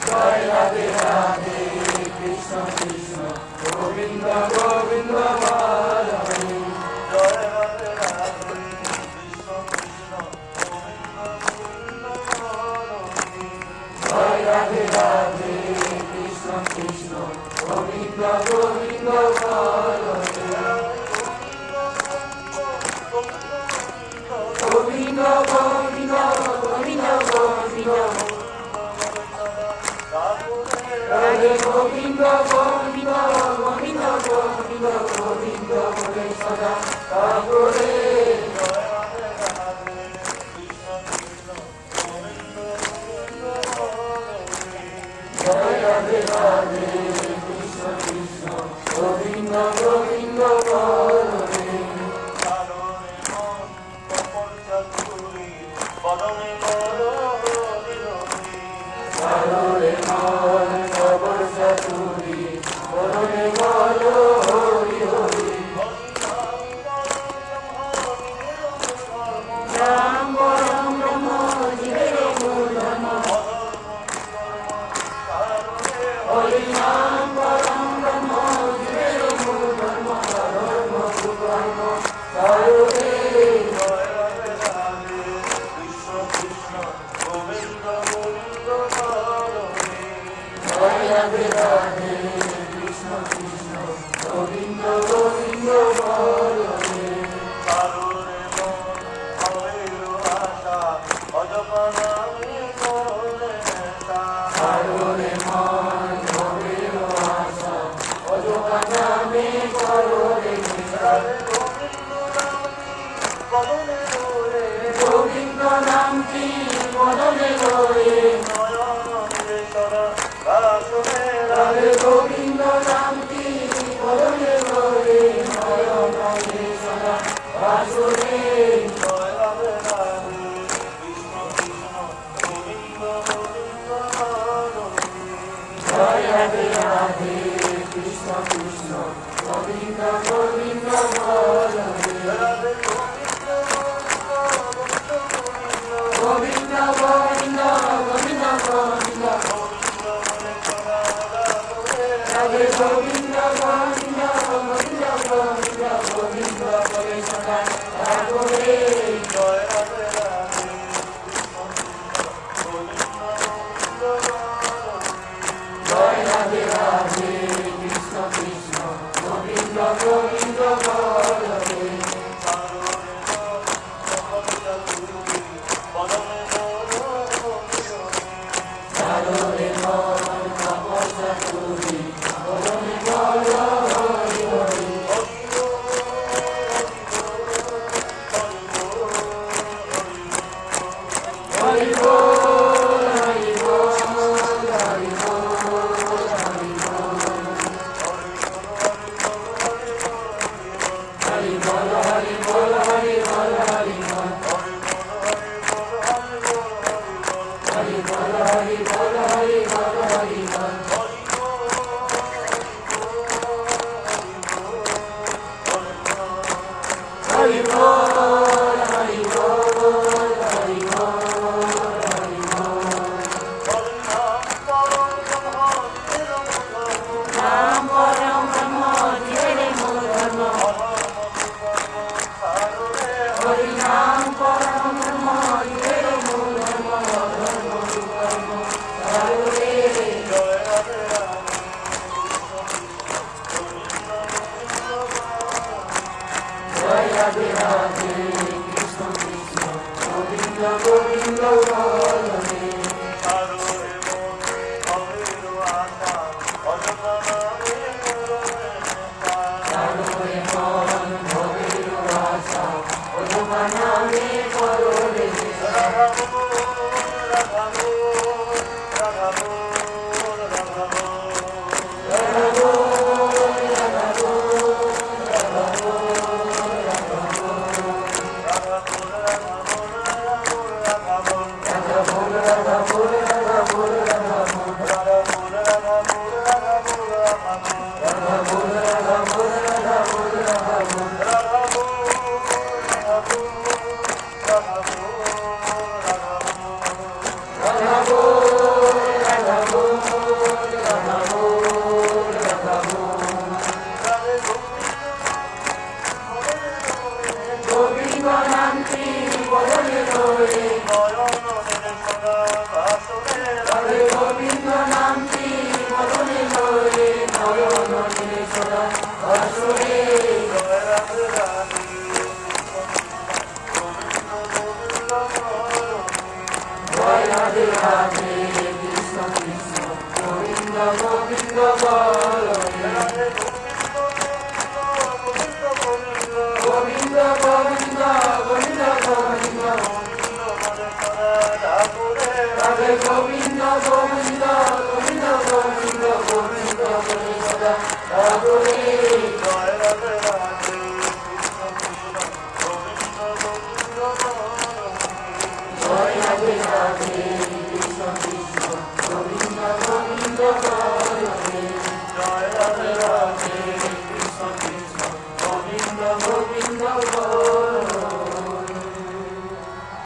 জয় রাধে রাধে কৃষ্ণ কৃষ্ণ গোবিন্দ গোবিন্দ হরে হরে জয় রাধে রাধে কৃষ্ণ কৃষ্ণ গোবিন্দ গোবিন্দ হরে হরে জয় রাধে রাধে কৃষ্ণ কৃষ্ণ গোবিন্দ গোবিন্দ হরে হরে গোবিন্দ গোবিন্দ গোবিন্দ গোবিন্দ রাধে গোবিন্দ গোবিন্দ গোবিন্দ গোবিন্দ গোবিন্দ বলে সদা ঠাকুরে জয় রাধে রাধে কৃষ্ণ কৃষ্ণ গোবিন্দ গোবিন্দ হরে হরে মন কবর চতুরি বদনে বল হরি হরি রাম পরম ব্রহ্ম জীবের মূল ধর্ম হরি নাম পরম ব্রহ্ম জীবের মূল ধর্ম ধর্ম সুকর্ম সর্বে রাধে রাধে কৃষ্ণ কৃষ্ণ গোবিন্দ গোবিন্দ হরে হরে কারুরে মন হইল আশা অজপা নামে করলে নেশা কারুরে মন হইল আশা অজপা নামে করলে নেশা গোবিন্দ নামটি বদনে গোরে রাধে গোবিন্দ নামটি বদনে গোরে নয়নে সদা বাসুরে জয় রাধে রাধে কৃষ্ণ কৃষ্ণ গোবিন্দ গোবিন্দ জয় রাধে রাধে কৃষ্ণ কৃষ্ণ গোবিন্দ গোবিন্দ হরে রাধে গোবিন্দ গোবিন্দ গোবিন্দ গোবিন্দ গোবিন্দ রাধে গোবিন্দ গোবিন্দ গোবিন্দ গোবিন্দ গোবিন্দ বলে সদা ঠাকুরে জয় রাধে রাধে জয় রাধে রাধে কৃষ্ণ কৃষ্ণ গোবিন্দ গোবিন্দ হরে হরে চারোরে মন কপট চতুরি বদনে বল হরি হরি হরি বল হরি বল হরি বল হরি বল হরি বল হরি বল হরি বল হরি বল হরি বল হরি বল হরি বল হরি বল হরি বল নাম পরম ব্রহ্ম জীবের মূল ধর্ম হরি নাম পরম ব্রহ্ম জীবের মূল ধর্ম ধর্ম সুকর্ম সর্বে জয় রাধে রাধে কৃষ্ণ কৃষ্ণ গোবিন্দ গোবিন্দ হরে হরে চারোরে মন ভবের আশা অজপা নামে করলে নেশা নয়নের সদা বাসনে রাধে গোবিন্দ নামটি মরণে লয়ে নয়ন নীলে সদা বাসরে জয় রাধে রাধে গোবিন্দ গোবিন্দ জয় রাধে রাধে কৃষ্ণ কৃষ্ণ গোবিন্দ গোবিন্দ বলে রাধে গোবিন্দ গোবিন্দ গোবিন্দ গোবিন্দ গোবিন্দ গোবিন্দ মনে সদা ঠাকুরে রাধে গোবিন্দ গোবিন্দ গোবিন্দ গোবিন্দ গোবিন্দ বলে সদা ঠাকুরে জয় রাধে রাধে কৃষ্ণ কৃষ্ণ গোবিন্দ গোবিন্দ জয় রাধে রাধে কৃষ্ণ কৃষ্ণ গোবিন্দ গোবিন্দ বলে জয় রাধে রাধে কৃষ্ণ কৃষ্ণ গোবিন্দ গোবিন্দ বলে